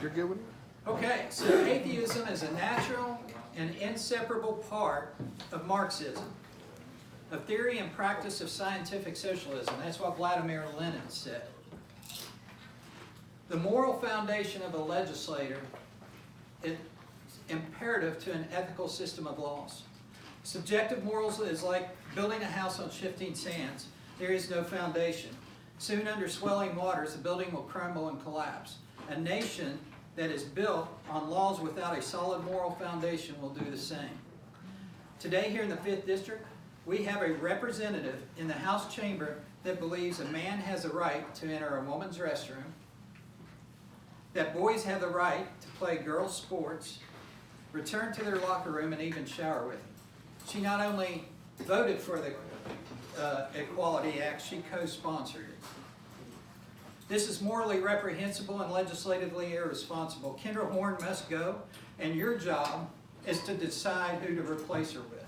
You're good with it? Okay, so atheism is a natural and inseparable part of Marxism, a theory and practice of scientific socialism. That's what Vladimir Lenin said. The moral foundation of a legislator is imperative to an ethical system of laws. Subjective morals is like building a house on shifting sands. There is no foundation. Soon under swelling waters, the building will crumble and collapse. A nation that is built on laws without a solid moral foundation will do the same. Today here in the 5th District, we have a representative in the House chamber that believes a man has a right to enter a woman's restroom, that boys have the right to play girls' sports, return to their locker room, and even shower with them. She not only voted for the Equality Act, she co-sponsored it. This is morally reprehensible and legislatively irresponsible. Kendra Horn must go, and your job is to decide who to replace her with.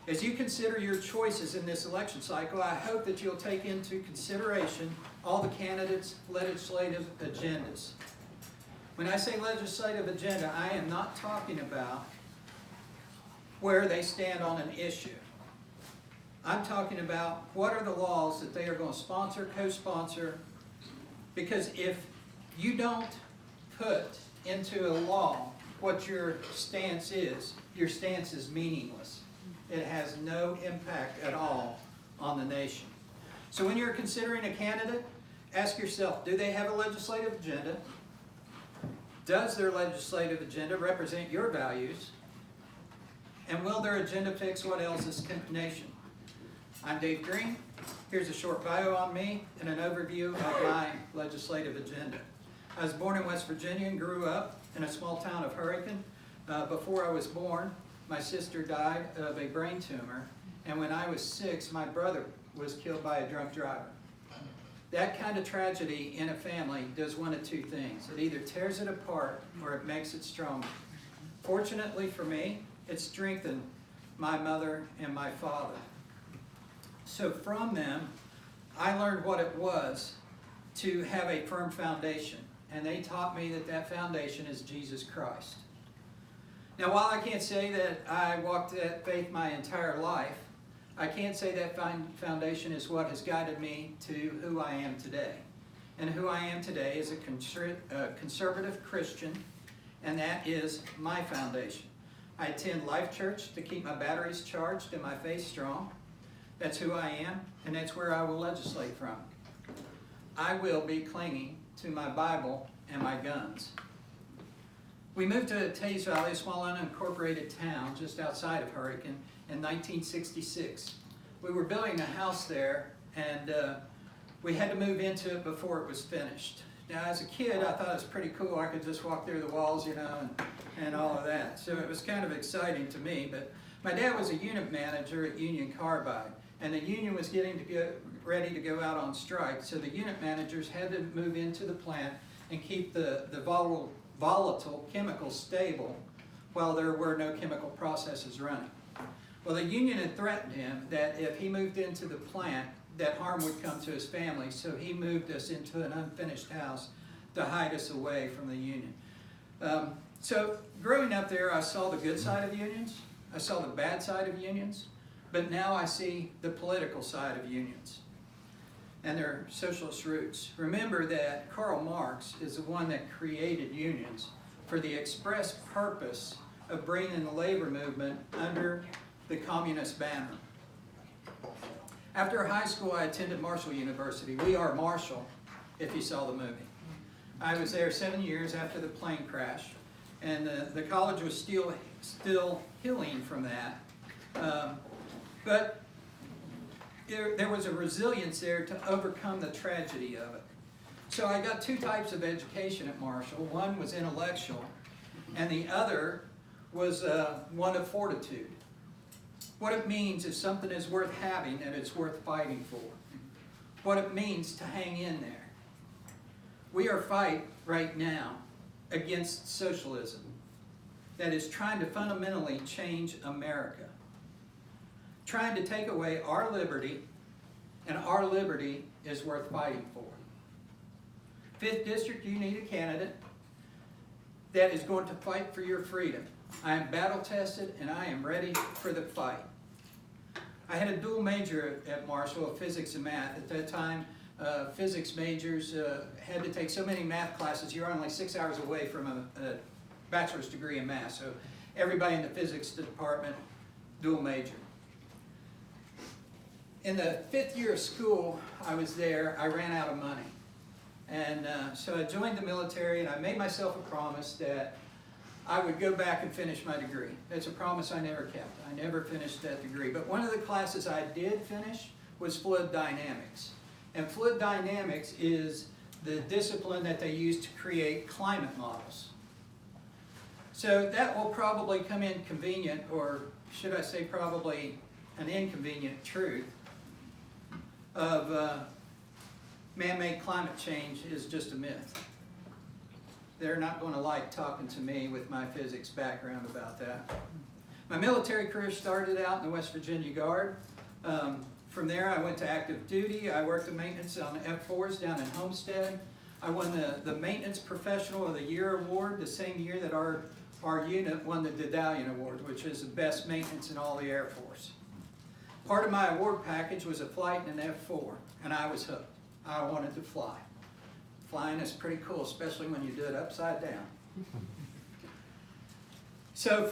As you consider your choices in this election cycle, I hope that you'll take into consideration all the candidates' legislative agendas. When I say legislative agenda, I am not talking about where they stand on an issue. I'm talking about what are the laws that they are going to sponsor, co-sponsor, because if you don't put into a law what your stance is meaningless. It has no impact at all on the nation. So when you're considering a candidate, ask yourself, do they have a legislative agenda? Does their legislative agenda represent your values? And will their agenda fix what ails this nation? I'm David Greene. Here's a short bio on me and an overview of my legislative agenda. I was born in West Virginia and grew up in a small town of Hurricane. Before I was born, my sister died of a brain tumor, and when I was 6, my brother was killed by a drunk driver. That kind of tragedy in a family does one of two things. It either tears it apart or it makes it stronger. Fortunately for me, it strengthened my mother and my father. So from them, I learned what it was to have a firm foundation. And they taught me that that foundation is Jesus Christ. Now, while I can't say that I walked that faith my entire life, I can't say that foundation is what has guided me to who I am today. And who I am today is a conservative Christian, and that is my foundation. I attend Life Church to keep my batteries charged and my faith strong. That's who I am, and that's where I will legislate from. I will be clinging to my Bible and my guns. We moved to Tays Valley, a small unincorporated town just outside of Hurricane, in 1966. We were building a house there, and we had to move into it before it was finished. Now, as a kid, I thought it was pretty cool. I could just walk through the walls, and all of that. So it was kind of exciting to me. But my dad was a unit manager at Union Carbide, and the union was getting ready to go out on strike. So the unit managers had to move into the plant and keep the volatile chemicals stable while there were no chemical processes running. Well, the union had threatened him that if he moved into the plant, that harm would come to his family, so he moved us into an unfinished house to hide us away from the union. So growing up there, I saw the good side of unions, I saw the bad side of unions, but now I see the political side of unions and their socialist roots. Remember that Karl Marx is the one that created unions for the express purpose of bringing the labor movement under the communist banner. After high school, I attended Marshall University. We Are Marshall, if you saw the movie. I was there 7 years after the plane crash, and the college was still healing from that. But there was a resilience there to overcome the tragedy of it. So I got 2 types of education at Marshall. One was intellectual, and the other was one of fortitude. What it means if something is worth having and it's worth fighting for. What it means to hang in there. We are fighting right now against socialism that is trying to fundamentally change America. Trying to take away our liberty, and our liberty is worth fighting for. 5th District, you need a candidate. that is going to fight for your freedom. I am battle tested and I am ready for the fight. I had a dual major at Marshall of physics and math. At that time, physics majors had to take so many math classes, you're only 6 hours away from a bachelor's degree in math. So everybody in the physics department, dual major. In the 5th year of school I was there, I ran out of money. And so I joined the military and I made myself a promise that I would go back and finish my degree. That's a promise I never kept. I never finished that degree. But one of the classes I did finish was fluid dynamics. And fluid dynamics is the discipline that they use to create climate models. So that will probably come in convenient, or should I say probably an inconvenient truth of man-made climate change is just a myth. They're not going to like talking to me with my physics background about that. My military career started out in the West Virginia Guard. From there I went to active duty. I worked in maintenance on F4s down in Homestead. I won the Maintenance Professional of the Year award the same year that our unit won the Dedallion Award, which is the best maintenance in all the Air Force. Part of my award package was a flight in an F4, and I was hooked. I wanted to fly. Flying is pretty cool, especially when you do it upside down. So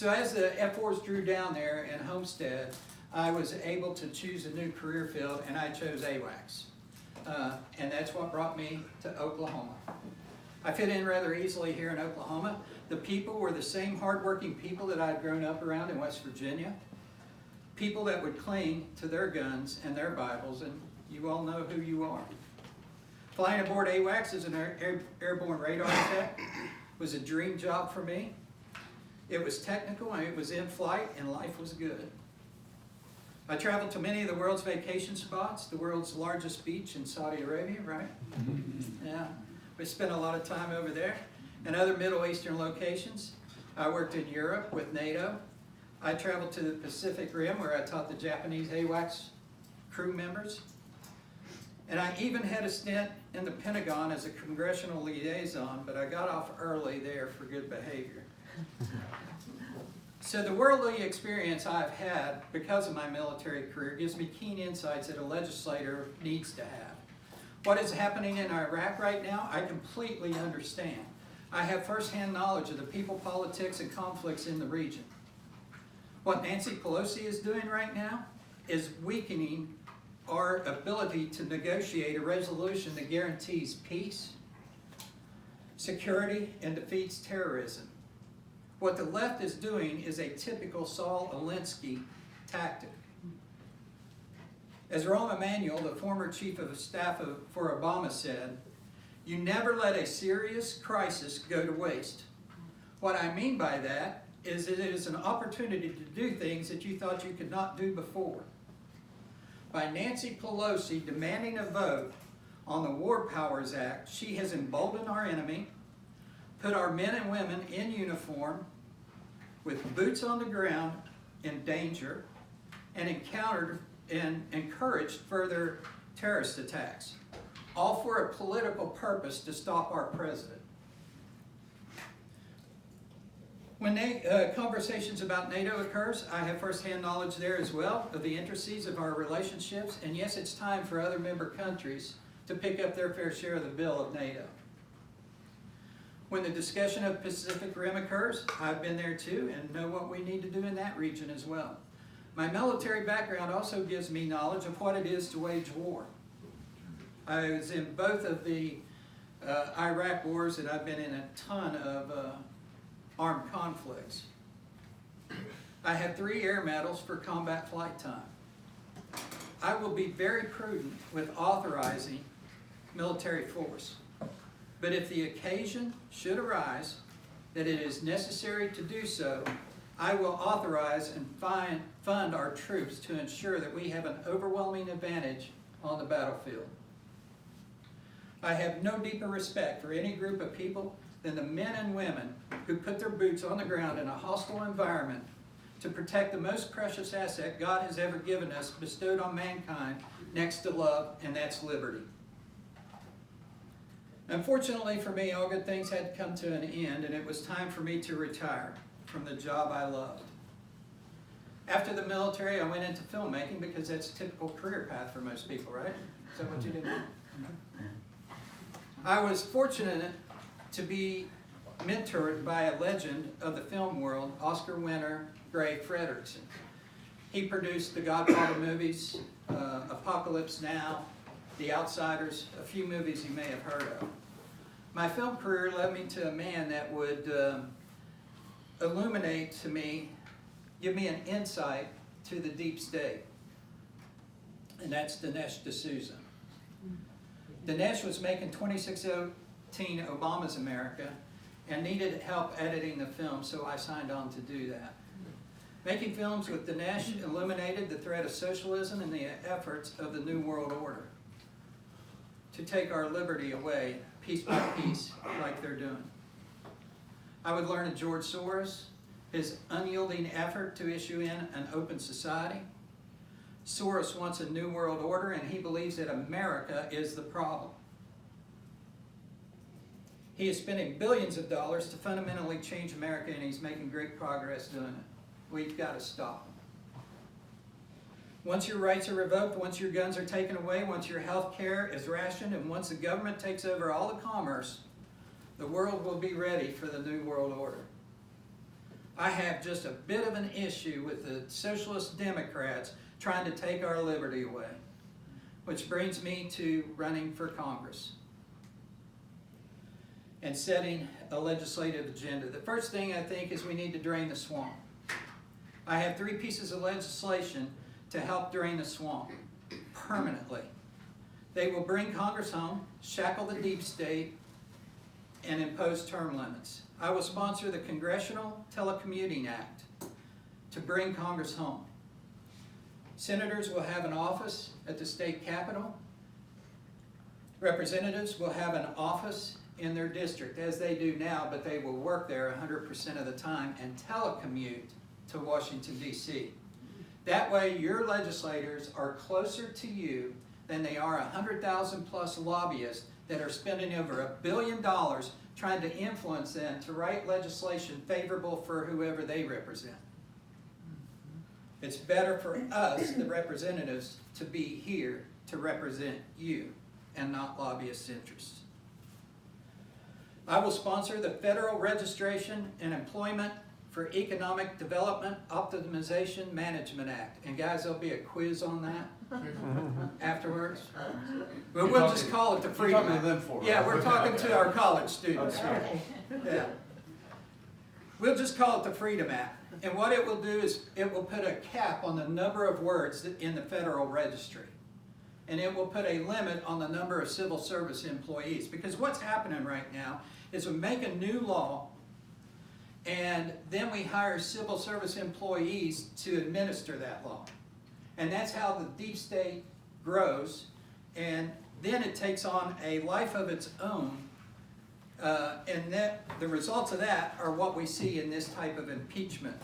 as the F4s drew down there in Homestead, I was able to choose a new career field, and I chose AWACS. And that's what brought me to Oklahoma. I fit in rather easily here in Oklahoma. The people were the same hardworking people that I had grown up around in West Virginia. People that would cling to their guns and their Bibles, and you all know who you are. Flying aboard AWACS as an airborne radar tech was a dream job for me. It was technical, and it was in flight, and life was good. I traveled to many of the world's vacation spots, the world's largest beach in Saudi Arabia, right? Yeah, we spent a lot of time over there, and other Middle Eastern locations. I worked in Europe with NATO. I traveled to the Pacific Rim where I taught the Japanese AWACS crew members. And I even had a stint in the Pentagon as a congressional liaison, but I got off early there for good behavior. So the worldly experience I've had because of my military career gives me keen insights that a legislator needs to have. What is happening in Iraq right now, I completely understand. I have firsthand knowledge of the people, politics, and conflicts in the region. What Nancy Pelosi is doing right now is weakening our ability to negotiate a resolution that guarantees peace, security, and defeats terrorism. What the left is doing is a typical Saul Alinsky tactic. As Rahm Emanuel, the former chief of staff for Obama, said, "You never let a serious crisis go to waste." What I mean by that is it is an opportunity to do things that you thought you could not do before. By Nancy Pelosi demanding a vote on the War Powers Act, she has emboldened our enemy, put our men and women in uniform with boots on the ground in danger, and encouraged further terrorist attacks, all for a political purpose to stop our president. When conversations about NATO occurs, I have firsthand knowledge there as well of the intricacies of our relationships, and yes, it's time for other member countries to pick up their fair share of the bill of NATO. When the discussion of Pacific Rim occurs, I've been there too and know what we need to do in that region as well. My military background also gives me knowledge of what it is to wage war. I was in both of the Iraq wars, and I've been in a ton of armed conflicts. I have 3 air medals for combat flight time. I will be very prudent with authorizing military force. But if the occasion should arise that it is necessary to do so, I will authorize and fund our troops to ensure that we have an overwhelming advantage on the battlefield. I have no deeper respect for any group of people than the men and women who put their boots on the ground in a hostile environment to protect the most precious asset God has ever given us, bestowed on mankind, next to love, and that's liberty. Unfortunately for me, all good things had to come to an end, and it was time for me to retire from the job I loved. After the military, I went into filmmaking because that's a typical career path for most people, right? Is that what you did? I was fortunate to be mentored by a legend of the film world, Oscar winner Gray Frederickson. He produced the Godfather movies, Apocalypse Now, The Outsiders, a few movies you may have heard of. My film career led me to a man that would illuminate to me, give me an insight to the deep state, and that's Dinesh D'Souza. Dinesh was making 2016 Obama's America and needed help editing the film, so I signed on to do that. Making films with Dinesh illuminated the threat of socialism and the efforts of the New World Order to take our liberty away piece by piece like they're doing. I would learn of George Soros, his unyielding effort to issue in an open society. Soros wants a new world order, and he believes that America is the problem. He is spending billions of dollars to fundamentally change America, and he's making great progress doing it. We've got to stop him. Once your rights are revoked, once your guns are taken away, once your health care is rationed, and once the government takes over all the commerce, the world will be ready for the New World Order. I have just a bit of an issue with the socialist Democrats trying to take our liberty away, which brings me to running for Congress and setting a legislative agenda. The first thing I think is we need to drain the swamp. I have 3 pieces of legislation to help drain the swamp permanently. They will bring Congress home, shackle the deep state, and impose term limits. I will sponsor the Congressional Telecommuting Act to bring Congress home. Senators will have an office at the state capitol. Representatives will have an office in their district, as they do now, but they will work there 100% of the time and telecommute to Washington, D.C. That way, your legislators are closer to you than they are 100,000 plus lobbyists that are spending over $1 billion trying to influence them to write legislation favorable for whoever they represent. It's better for us, the representatives, to be here to represent you and not lobbyists' interests. I will sponsor the Federal Registration and Employment for Economic Development Optimization Management Act. And guys, there'll be a quiz on that afterwards. But we'll just call it the Freedom Act. Yeah, we're talking to our college students here. Yeah. We'll just call it the Freedom Act. And what it will do is it will put a cap on the number of words in the Federal Registry. And it will put a limit on the number of civil service employees. Because what's happening right now is we make a new law, and then we hire civil service employees to administer that law. And that's how the deep state grows, and then it takes on a life of its own, and that the results of that are what we see in this type of impeachment.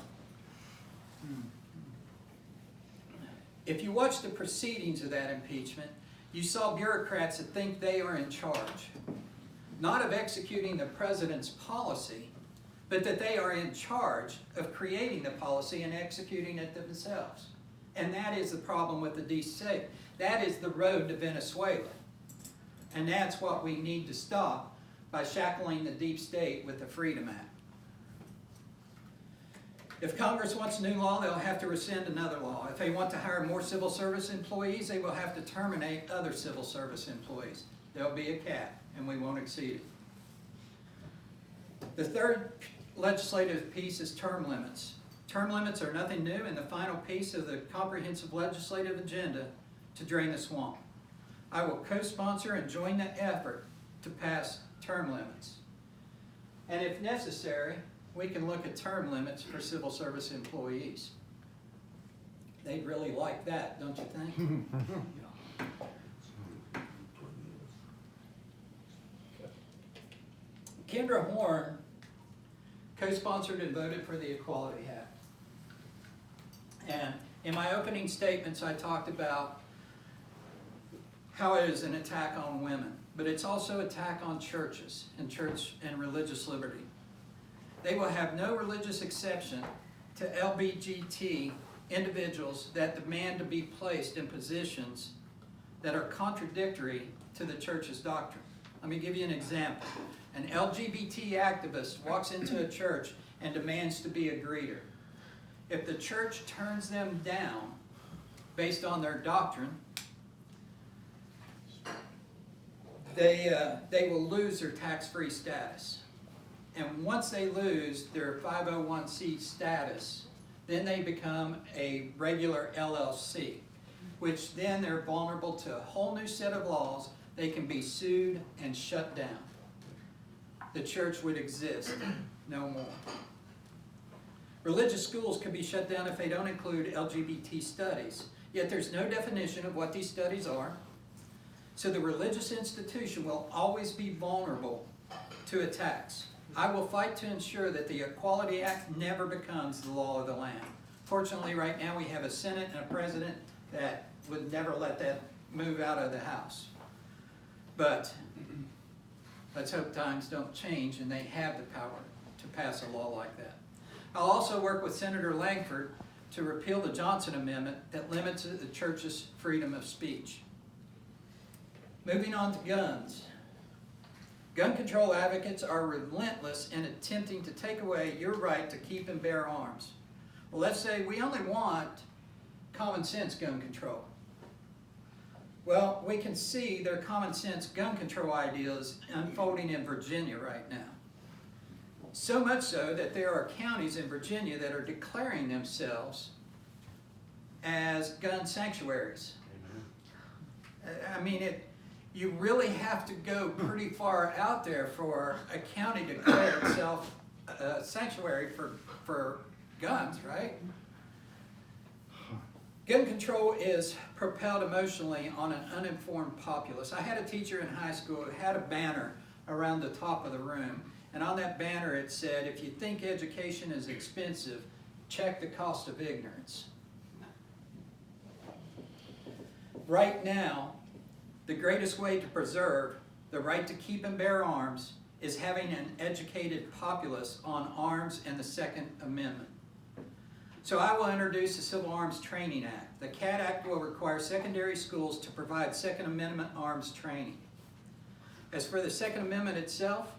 If you watch the proceedings of that impeachment, you saw bureaucrats that think they are in charge, not of executing the president's policy, but that they are in charge of creating the policy and executing it themselves. And that is the problem with the deep state. That is the road to Venezuela. And that's what we need to stop by shackling the deep state with the Freedom Act. If Congress wants a new law, they'll have to rescind another law. If they want to hire more civil service employees, they will have to terminate other civil service employees. There'll be a cap, and we won't exceed it. The third legislative piece is term limits. Term limits are nothing new and the final piece of the comprehensive legislative agenda to drain the swamp. I will co-sponsor and join the effort to pass term limits. And if necessary, we can look at term limits for civil service employees. They'd really like that, don't you think? Kendra Horn co-sponsored and voted for the Equality Act. And in my opening statements, I talked about how it is an attack on women. but it's also an attack on churches and church and religious liberty. They will have no religious exception to LGBT individuals that demand to be placed in positions that are contradictory to the church's doctrine. Let me give you an example. An LGBT activist walks into a church and demands to be a greeter. If the church turns them down based on their doctrine, they will lose their tax-free status. And once they lose their 501c status, then they become a regular LLC, which then they're vulnerable to a whole new set of laws. They can be sued and shut down. The church would exist no more. Religious schools could be shut down if they don't include LGBT studies, yet there's no definition of what these studies are. So the religious institution will always be vulnerable to attacks. I will fight to ensure that the Equality Act never becomes the law of the land. Fortunately, right now we have a Senate and a president that would never let that move out of the House. But let's hope times don't change and they have the power to pass a law like that. I'll also work with Senator Langford to repeal the Johnson Amendment that limits the church's freedom of speech. Moving on to guns. Gun control advocates are relentless in attempting to take away your right to keep and bear arms. Well, let's say we only want common sense gun control. Well, we can see their common sense gun control ideas unfolding in Virginia right now. So much so that there are counties in Virginia that are declaring themselves as gun sanctuaries. I mean, you really have to go pretty far out there for a county to declare itself a sanctuary for guns, right? Gun control is propelled emotionally on an uninformed populace. I had a teacher in high school who had a banner around the top of the room, and on that banner it said, if you think education is expensive, check the cost of ignorance. Right now, the greatest way to preserve the right to keep and bear arms is having an educated populace on arms and the Second Amendment. So I will introduce the Civil Arms Training Act. The CAT Act will require secondary schools to provide Second Amendment arms training. As for the Second Amendment itself,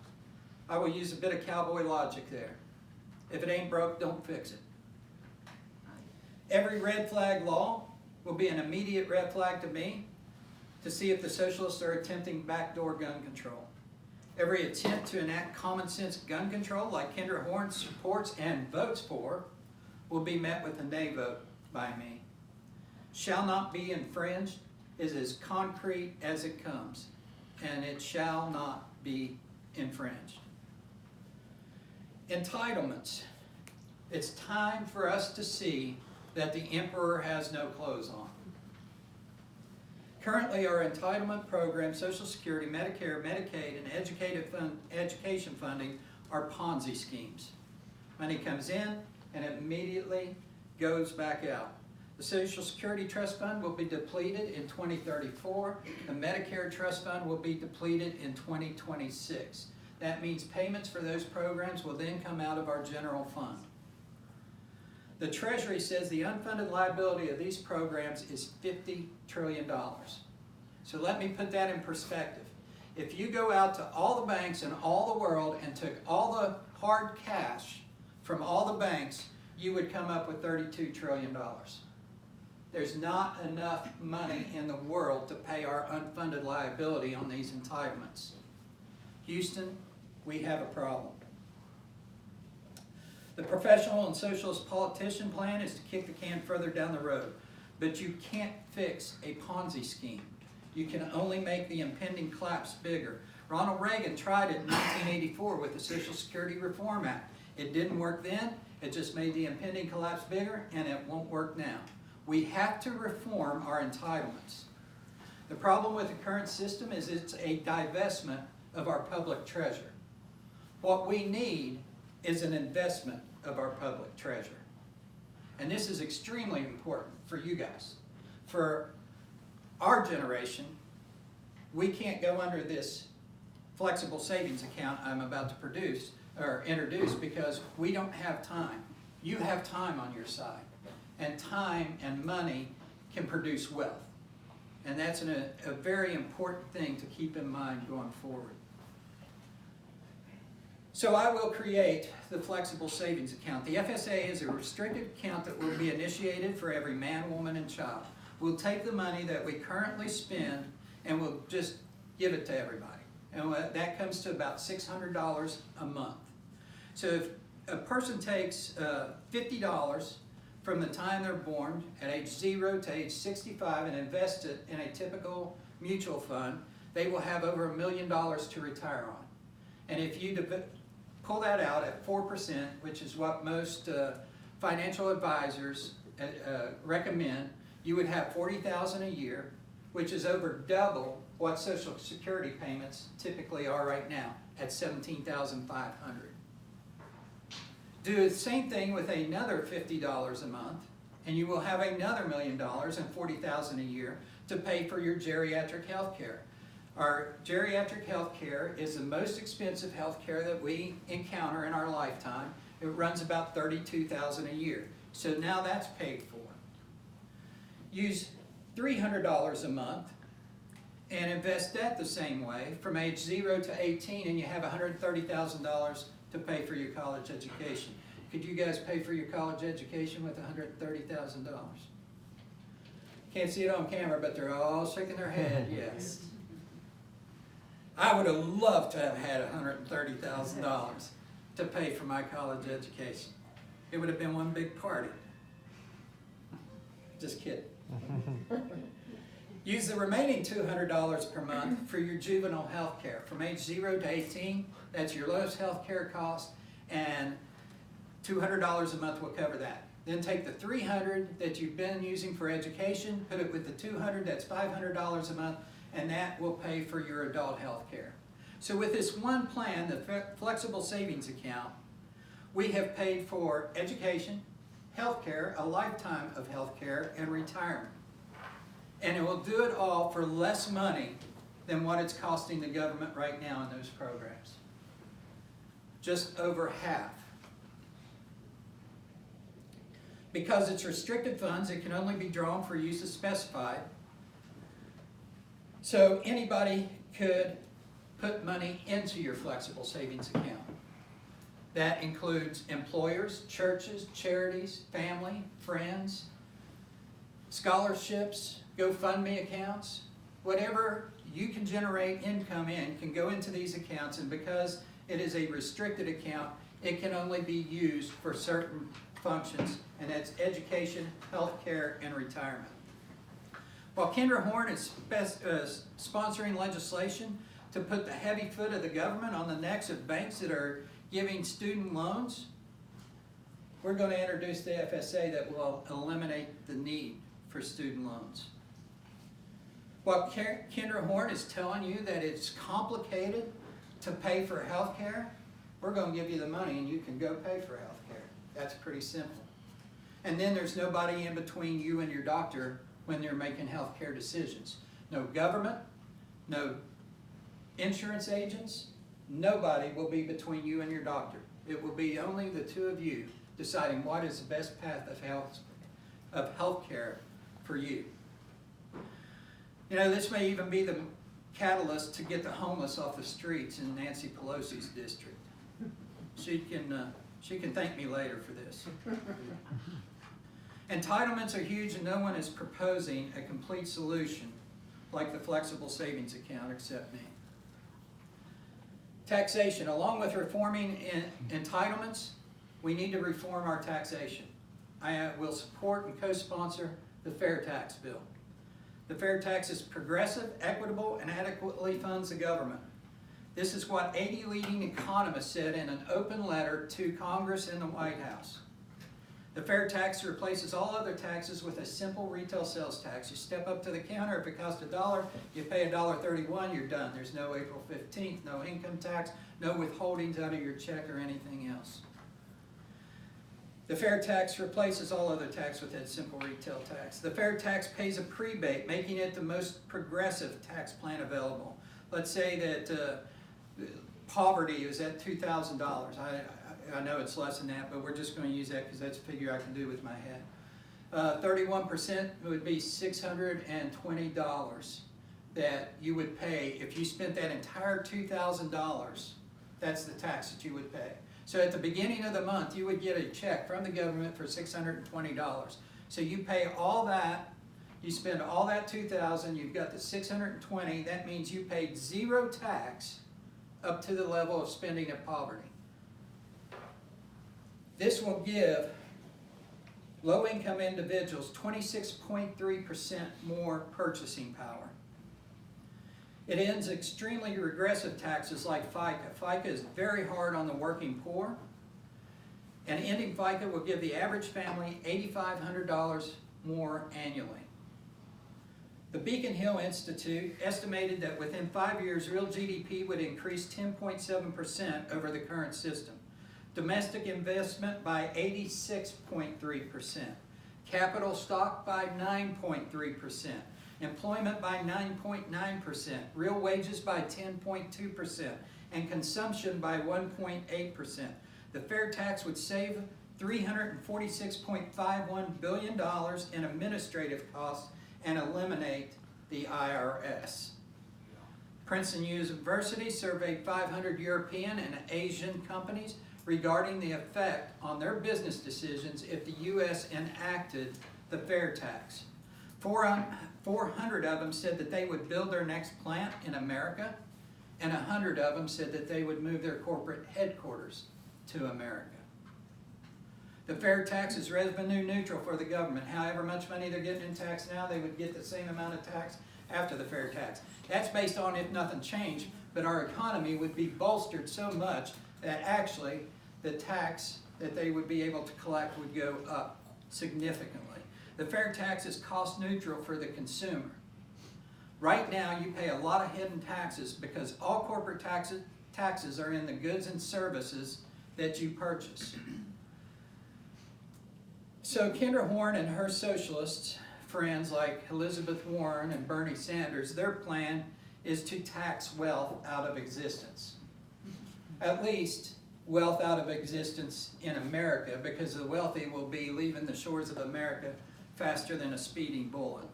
I will use a bit of cowboy logic there. If it ain't broke, don't fix it. Every red flag law will be an immediate red flag to me to see if the socialists are attempting backdoor gun control. Every attempt to enact common sense gun control, like Kendra Horn supports and votes for, will be met with a nay vote by me. Shall not be infringed is as concrete as it comes, and it shall not be infringed. Entitlements. It's time for us to see that the emperor has no clothes on. Currently, our entitlement programs, Social Security, Medicare, Medicaid, and education funding are Ponzi schemes. Money comes in and immediately goes back out. The Social Security Trust Fund will be depleted in 2034. The Medicare Trust Fund will be depleted in 2026. That means payments for those programs will then come out of our general fund. The Treasury says the unfunded liability of these programs is $50 trillion. So let me put that in perspective. If you go out to all the banks in all the world and took all the hard cash from all the banks, you would come up with $32 trillion. There's not enough money in the world to pay our unfunded liability on these entitlements. Houston, we have a problem. The professional and socialist politician plan is to kick the can further down the road, but you can't fix a Ponzi scheme. You can only make the impending collapse bigger. Ronald Reagan tried it in 1984 with the Social Security Reform Act. It didn't work then, it just made the impending collapse bigger, and it won't work now. We have to reform our entitlements. The problem with the current system is it's a divestment of our public treasure. What we need is an investment of our public treasure. And this is extremely important for you guys. For our generation, we can't go under this flexible savings account I'm about to introduce because we don't have time. You have time on your side. And time and money can produce wealth. And that's a very important thing to keep in mind going forward. So I will create the flexible savings account. The FSA is a restricted account that will be initiated for every man, woman, and child. We'll take the money that we currently spend and we'll just give it to everybody. And that comes to about $600 a month. So if a person takes $50 from the time they're born at age 0 to age 65 and invests it in a typical mutual fund, they will have over $1 million to retire on. And if you pull that out at 4%, which is what most financial advisors recommend, you would have $40,000 a year, which is over double what Social Security payments typically are right now at $17,500. Do the same thing with another $50 a month, and you will have another $1 million and $40,000 a year to pay for your geriatric health care. Our geriatric health care is the most expensive health care that we encounter in our lifetime. It runs about $32,000 a year. So now that's paid for. Use $300 a month and invest that the same way from age 0 to 18, and you have $130,000 to pay for your college education. Could you guys pay for your college education with $130,000? Can't see it on camera, but they're all shaking their head, yes. I would have loved to have had $130,000 to pay for my college education. It would have been one big party. Just kidding. Use the remaining $200 per month for your juvenile health care. From age 0 to 18, that's your lowest health care cost, and $200 a month will cover that. Then take the $300 that you've been using for education, put it with the $200, that's $500 a month, and that will pay for your adult health care. So with this one plan, the flexible savings account, we have paid for education, health care, a lifetime of health care, and retirement. And it will do it all for less money than what it's costing the government right now in those programs. Just over half. Because it's restricted funds, it can only be drawn for use as specified. So anybody could put money into your flexible savings account. That includes employers, churches, charities, family, friends, scholarships, GoFundMe accounts. Whatever you can generate income in can go into these accounts, and because it is a restricted account, it can only be used for certain functions, and that's education, health care, and retirement. While Kendra Horn is sponsoring legislation to put the heavy foot of the government on the necks of banks that are giving student loans, we're going to introduce the FSA that will eliminate the need for student loans. While Kendra Horn is telling you that it's complicated to pay for health care, we're going to give you the money and you can go pay for health care. That's pretty simple. And then there's nobody in between you and your doctor when they're making health care decisions. No government, no insurance agents, nobody will be between you and your doctor. It will be only the two of you deciding what is the best path of health care for you. You know, this may even be the catalyst to get the homeless off the streets in Nancy Pelosi's district. She can thank me later for this. Entitlements are huge, and no one is proposing a complete solution like the flexible savings account except me. Taxation. Along with reforming entitlements, we need to reform our taxation. I will support and co-sponsor the fair tax bill. The fair tax is progressive, equitable, and adequately funds the government. This is what 80 leading economists said in an open letter to Congress and the White House. The fair tax replaces all other taxes with a simple retail sales tax. You step up to the counter, if it costs $1, you pay $1.31, you're done. There's no April 15th, no income tax, no withholdings out of your check or anything else. The fair tax replaces all other tax with that simple retail tax. The fair tax pays a prebate, making it the most progressive tax plan available. Let's say that poverty is at $2,000. I know it's less than that, but we're just going to use that because that's a figure I can do with my head. 31% would be $620 that you would pay if you spent that entire $2,000. That's the tax that you would pay. So at the beginning of the month, you would get a check from the government for $620. So you pay all that, you spend all that $2,000, you've got the $620. That means you paid zero tax up to the level of spending at poverty. This will give low-income individuals 26.3% more purchasing power. It ends extremely regressive taxes like FICA. FICA is very hard on the working poor, and ending FICA will give the average family $8,500 more annually. The Beacon Hill Institute estimated that within 5 years, real GDP would increase 10.7% over the current system. Domestic investment by 86.3%. Capital stock by 9.3%. Employment by 9.9%. Real wages by 10.2%. And consumption by 1.8%. The fair tax would save $346.51 billion in administrative costs and eliminate the IRS. Princeton University surveyed 500 European and Asian companies regarding the effect on their business decisions if the U.S. enacted the fair tax. 400 of them said that they would build their next plant in America, and 100 of them said that they would move their corporate headquarters to America. The fair tax is revenue neutral for the government. However much money they're getting in tax now, they would get the same amount of tax after the fair tax. That's based on if nothing changed, but our economy would be bolstered so much that actually the tax that they would be able to collect would go up significantly. The fair tax is cost neutral for the consumer. Right now, you pay a lot of hidden taxes because all corporate taxes are in the goods and services that you purchase. So Kendra Horn and her socialist friends like Elizabeth Warren and Bernie Sanders, their plan is to tax wealth out of existence. At least wealth out of existence in America, because the wealthy will be leaving the shores of America faster than a speeding bullet.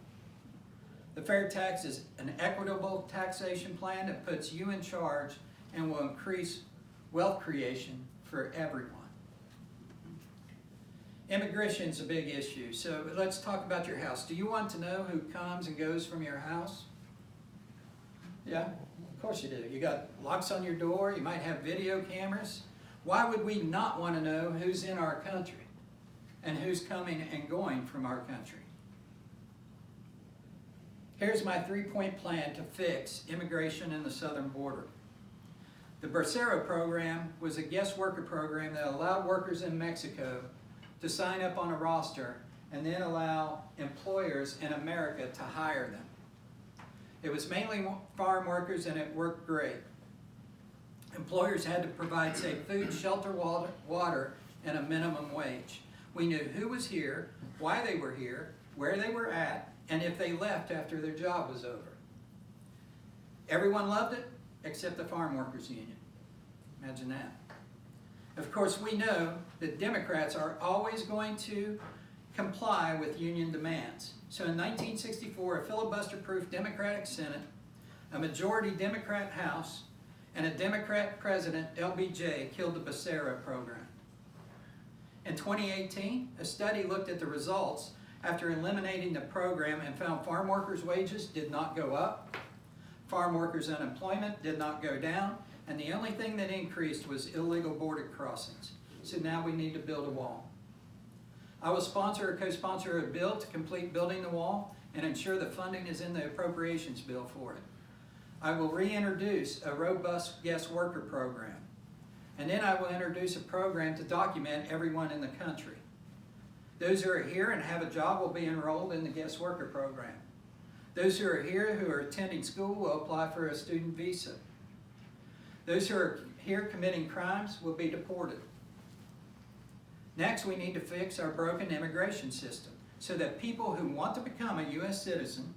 The fair tax is an equitable taxation plan that puts you in charge and will increase wealth creation for everyone. Immigration is a big issue, so let's talk about your house. Do you want to know who comes and goes from your house? Yeah, of course you do. You got locks on your door, you might have video cameras. Why would we not want to know who's in our country and who's coming and going from our country? Here's my 3-point plan to fix immigration in the southern border. The Bracero program was a guest worker program that allowed workers in Mexico to sign up on a roster and then allow employers in America to hire them. It was mainly farm workers and it worked great. Employers had to provide, say, food, shelter, water, and a minimum wage. We knew who was here, why they were here, where they were at, and if they left after their job was over. Everyone loved it except the Farm Workers Union. Imagine that. Of course, we know that Democrats are always going to comply with union demands. So in 1964, a filibuster-proof Democratic Senate, a majority Democrat House, and a Democrat President, LBJ, killed the Bracero program. In 2018, a study looked at the results after eliminating the program and found farm workers' wages did not go up, farm workers' unemployment did not go down, and the only thing that increased was illegal border crossings. So now we need to build a wall. I will sponsor or co-sponsor a bill to complete building the wall and ensure the funding is in the appropriations bill for it. I will reintroduce a robust guest worker program. And then I will introduce a program to document everyone in the country. Those who are here and have a job will be enrolled in the guest worker program. Those who are here who are attending school will apply for a student visa. Those who are here committing crimes will be deported. Next, we need to fix our broken immigration system so that people who want to become a U.S. citizen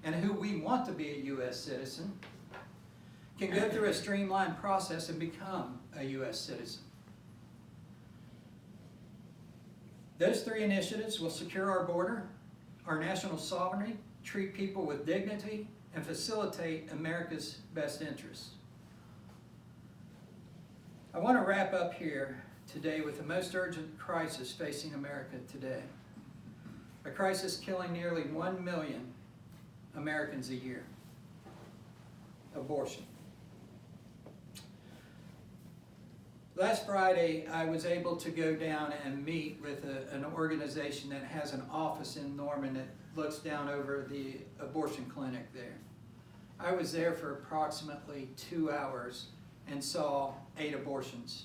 and who we want to be a U.S. citizen can go through a streamlined process and become a U.S. citizen. Those three initiatives will secure our border, our national sovereignty, treat people with dignity, and facilitate America's best interests. I want to wrap up here today with the most urgent crisis facing America today. A crisis killing nearly 1 million Americans a year. Abortion. Last Friday, I was able to go down and meet with an organization that has an office in Norman that looks down over the abortion clinic there. I was there for approximately 2 hours and saw 8 abortions.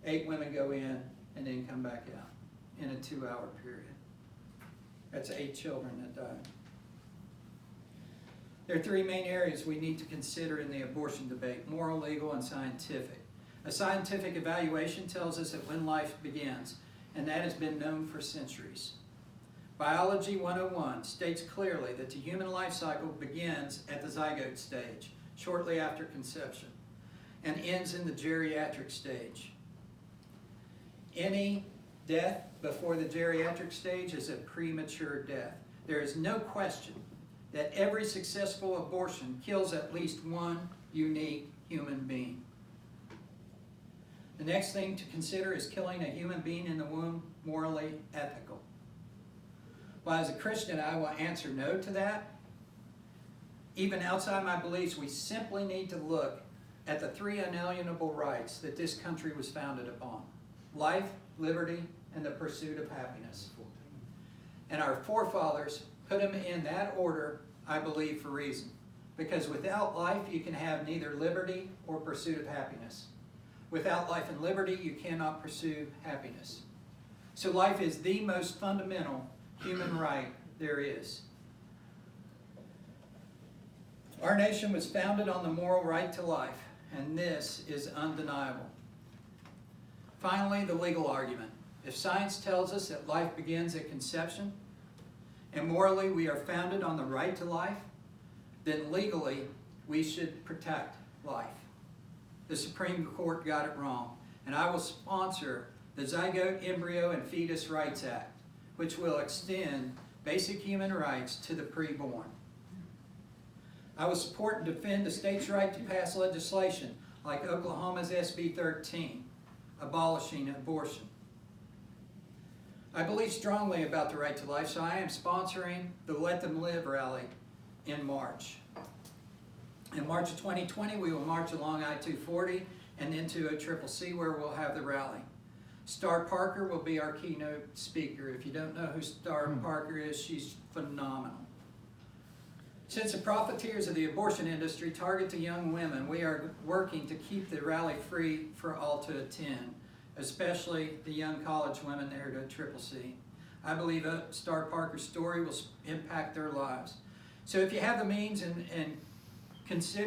8 women go in and then come back out in a 2-hour period. That's 8 children that died. There are 3 main areas we need to consider in the abortion debate: moral, legal, and scientific. A scientific evaluation tells us that when life begins, and that has been known for centuries. Biology 101 states clearly that the human life cycle begins at the zygote stage, shortly after conception, and ends in the geriatric stage. Any death before the geriatric stage is a premature death. There is no question that every successful abortion kills at least one unique human being. The next thing to consider is killing a human being in the womb morally ethical. Well, as a Christian, I will answer no to that. Even outside my beliefs, we simply need to look at the 3 unalienable rights that this country was founded upon: life, liberty, and the pursuit of happiness. And our forefathers put them in that order, I believe, for a reason. Because without life, you can have neither liberty or pursuit of happiness. Without life and liberty, you cannot pursue happiness. So life is the most fundamental human right there is. Our nation was founded on the moral right to life, and this is undeniable. Finally, the legal argument. If science tells us that life begins at conception, and morally we are founded on the right to life, then legally we should protect life. The Supreme Court got it wrong, and I will sponsor the Zygote, Embryo, and Fetus Rights Act, which will extend basic human rights to the preborn. I will support and defend the state's right to pass legislation like Oklahoma's SB 13, abolishing abortion. I believe strongly about the right to life, so I am sponsoring the Let Them Live rally in March. In March of 2020, we will march along I-240 and into a CCC where we'll have the rally. Star Parker will be our keynote speaker. If you don't know who Star Parker is, she's phenomenal. Since the profiteers of the abortion industry target the young women, we are working to keep the rally free for all to attend, especially the young college women there to CCC. I believe Star Parker's story will impact their lives. So if you have the means,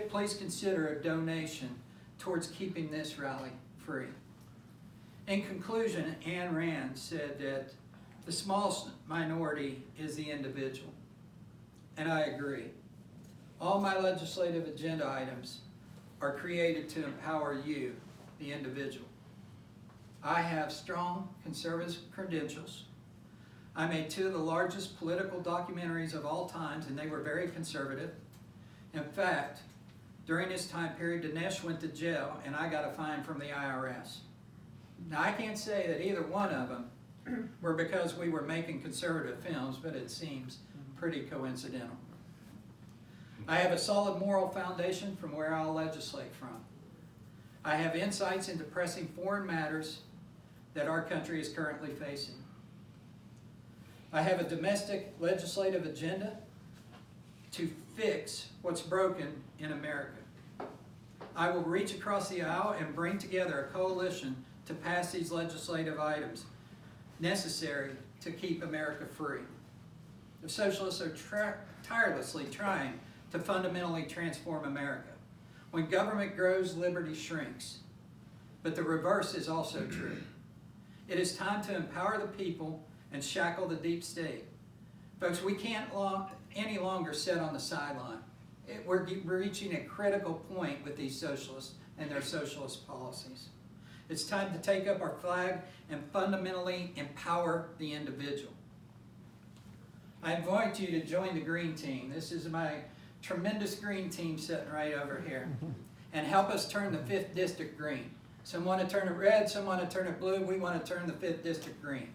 please consider a donation towards keeping this rally free. In conclusion, Ayn Rand said that the smallest minority is the individual. And I agree. All my legislative agenda items are created to empower you, the individual. I have strong conservative credentials. I made 2 of the largest political documentaries of all times, and they were very conservative. In fact, during this time period, Dinesh went to jail, and I got a fine from the IRS. Now, I can't say that either one of them were because we were making conservative films, but it seems pretty coincidental. I have a solid moral foundation from where I'll legislate from. I have insights into pressing foreign matters that our country is currently facing. I have a domestic legislative agenda to fix what's broken in America. I will reach across the aisle and bring together a coalition to pass these legislative items necessary to keep America free. The socialists are tirelessly trying to fundamentally transform America. When government grows, liberty shrinks. But the reverse is also true. It is time to empower the people and shackle the deep state. Folks, we can't any longer sit on the sideline. We're reaching a critical point with these socialists and their socialist policies. It's time to take up our flag and fundamentally empower the individual. I invite you to join the Green Team. This is my tremendous Green Team sitting right over here. And help us turn the 5th District green. Some want to turn it red, some want to turn it blue. We want to turn the 5th District green.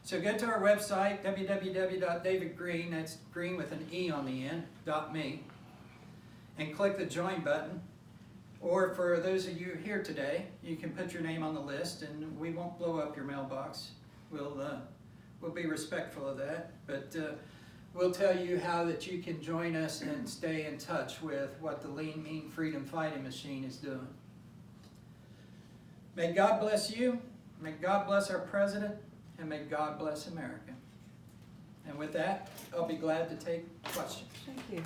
So go to our website, www.davidgreene, that's green with an E on the end, .me, and click the join button. Or for those of you here today, you can put your name on the list and we won't blow up your mailbox. We'll be respectful of that, but we'll tell you how that you can join us and stay in touch with what the Lean, Mean, Freedom Fighting Machine is doing. May God bless you, may God bless our President, and may God bless America. And with that, I'll be glad to take questions. Thank you.